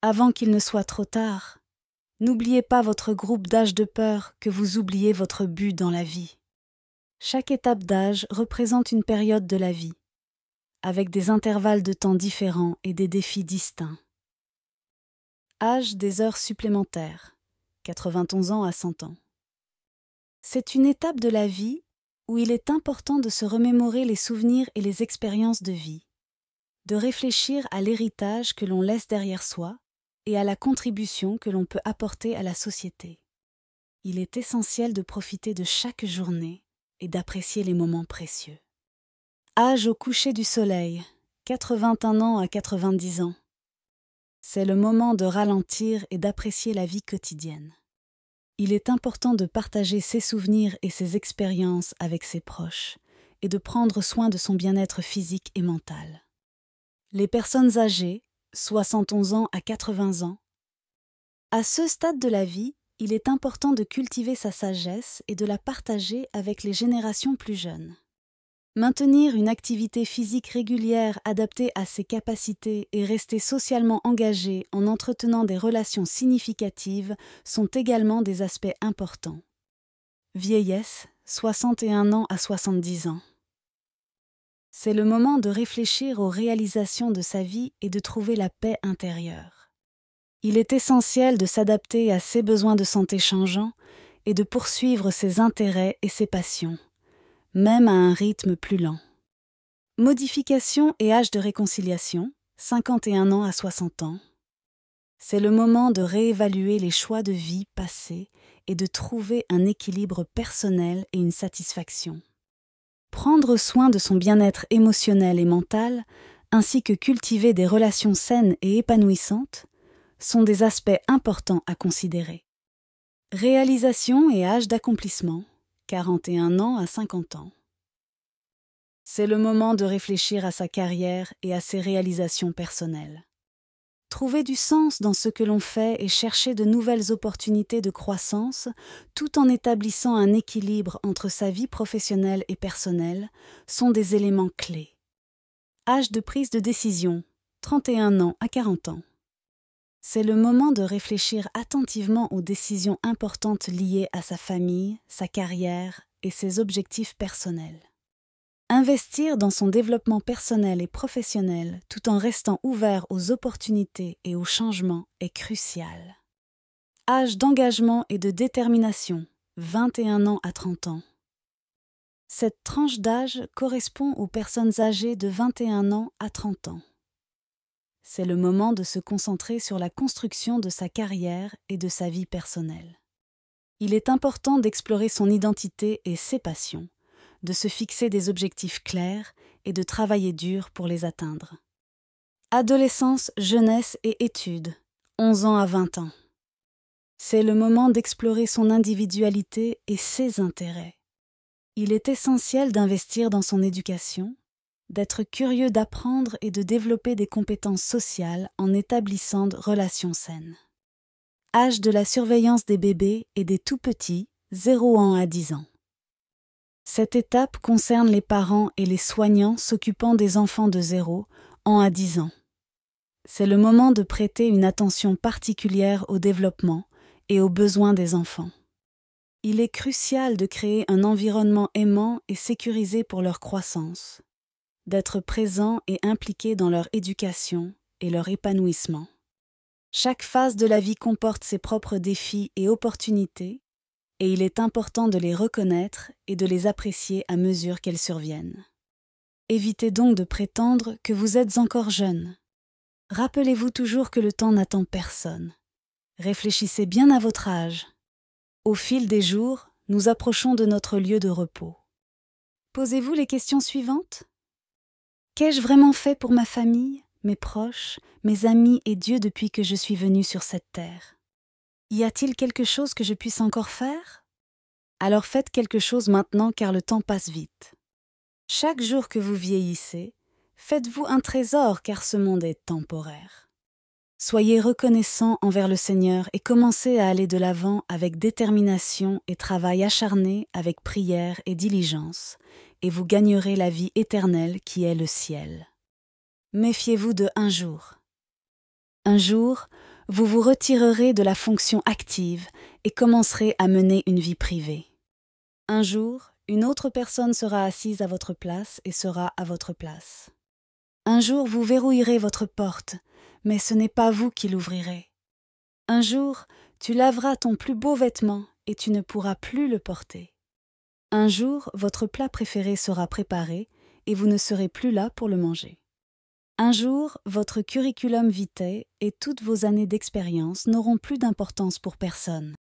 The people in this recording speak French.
Avant qu'il ne soit trop tard, n'oubliez pas votre groupe d'âge de peur que vous oubliez votre but dans la vie. Chaque étape d'âge représente une période de la vie, avec des intervalles de temps différents et des défis distincts. Âge des heures supplémentaires, 91 ans à 100 ans. C'est une étape de la vie où il est important de se remémorer les souvenirs et les expériences de vie, de réfléchir à l'héritage que l'on laisse derrière soi et à la contribution que l'on peut apporter à la société. Il est essentiel de profiter de chaque journée et d'apprécier les moments précieux. Âge au coucher du soleil, 81 ans à 90 ans. C'est le moment de ralentir et d'apprécier la vie quotidienne. Il est important de partager ses souvenirs et ses expériences avec ses proches et de prendre soin de son bien-être physique et mental. Les personnes âgées, 71 ans à 80 ans. À ce stade de la vie, il est important de cultiver sa sagesse et de la partager avec les générations plus jeunes. Maintenir une activité physique régulière adaptée à ses capacités et rester socialement engagé en entretenant des relations significatives sont également des aspects importants. Vieillesse, 61 ans à 70 ans. C'est le moment de réfléchir aux réalisations de sa vie et de trouver la paix intérieure. Il est essentiel de s'adapter à ses besoins de santé changeants et de poursuivre ses intérêts et ses passions, même à un rythme plus lent. Modification et âge de réconciliation, 51 ans à 60 ans. C'est le moment de réévaluer les choix de vie passés et de trouver un équilibre personnel et une satisfaction. Prendre soin de son bien-être émotionnel et mental, ainsi que cultiver des relations saines et épanouissantes, sont des aspects importants à considérer. Réalisation et âge d'accomplissement, 41 ans à 50 ans. C'est le moment de réfléchir à sa carrière et à ses réalisations personnelles. Trouver du sens dans ce que l'on fait et chercher de nouvelles opportunités de croissance, tout en établissant un équilibre entre sa vie professionnelle et personnelle, sont des éléments clés. Âge de prise de décision, 31 ans à 40 ans. C'est le moment de réfléchir attentivement aux décisions importantes liées à sa famille, sa carrière et ses objectifs personnels. Investir dans son développement personnel et professionnel tout en restant ouvert aux opportunités et aux changements est crucial. Âge d'engagement et de détermination, 21 ans à 30 ans. Cette tranche d'âge correspond aux personnes âgées de 21 ans à 30 ans. C'est le moment de se concentrer sur la construction de sa carrière et de sa vie personnelle. Il est important d'explorer son identité et ses passions, de se fixer des objectifs clairs et de travailler dur pour les atteindre. Adolescence, jeunesse et études, 11 ans à 20 ans. C'est le moment d'explorer son individualité et ses intérêts. Il est essentiel d'investir dans son éducation, d'être curieux d'apprendre et de développer des compétences sociales en établissant de relations saines. Âge de la surveillance des bébés et des tout-petits, 0 ans à 10 ans. Cette étape concerne les parents et les soignants s'occupant des enfants de 0 ans à 10 ans. C'est le moment de prêter une attention particulière au développement et aux besoins des enfants. Il est crucial de créer un environnement aimant et sécurisé pour leur croissance, d'être présent et impliqué dans leur éducation et leur épanouissement. Chaque phase de la vie comporte ses propres défis et opportunités, et il est important de les reconnaître et de les apprécier à mesure qu'elles surviennent. Évitez donc de prétendre que vous êtes encore jeune. Rappelez-vous toujours que le temps n'attend personne. Réfléchissez bien à votre âge. Au fil des jours, nous approchons de notre lieu de repos. Posez-vous les questions suivantes. Qu'ai-je vraiment fait pour ma famille, mes proches, mes amis et Dieu depuis que je suis venue sur cette terre? Y a-t-il quelque chose que je puisse encore faire? Alors faites quelque chose maintenant car le temps passe vite. Chaque jour que vous vieillissez, faites-vous un trésor car ce monde est temporaire. Soyez reconnaissants envers le Seigneur et commencez à aller de l'avant avec détermination et travail acharné avec prière et diligence, et vous gagnerez la vie éternelle qui est le ciel. Méfiez-vous de un jour. Un jour, vous vous retirerez de la fonction active et commencerez à mener une vie privée. Un jour, une autre personne sera assise à votre place et sera à votre place. Un jour, vous verrouillerez votre porte, mais ce n'est pas vous qui l'ouvrirez. Un jour, tu laveras ton plus beau vêtement et tu ne pourras plus le porter. Un jour, votre plat préféré sera préparé et vous ne serez plus là pour le manger. Un jour, votre curriculum vitae et toutes vos années d'expérience n'auront plus d'importance pour personne.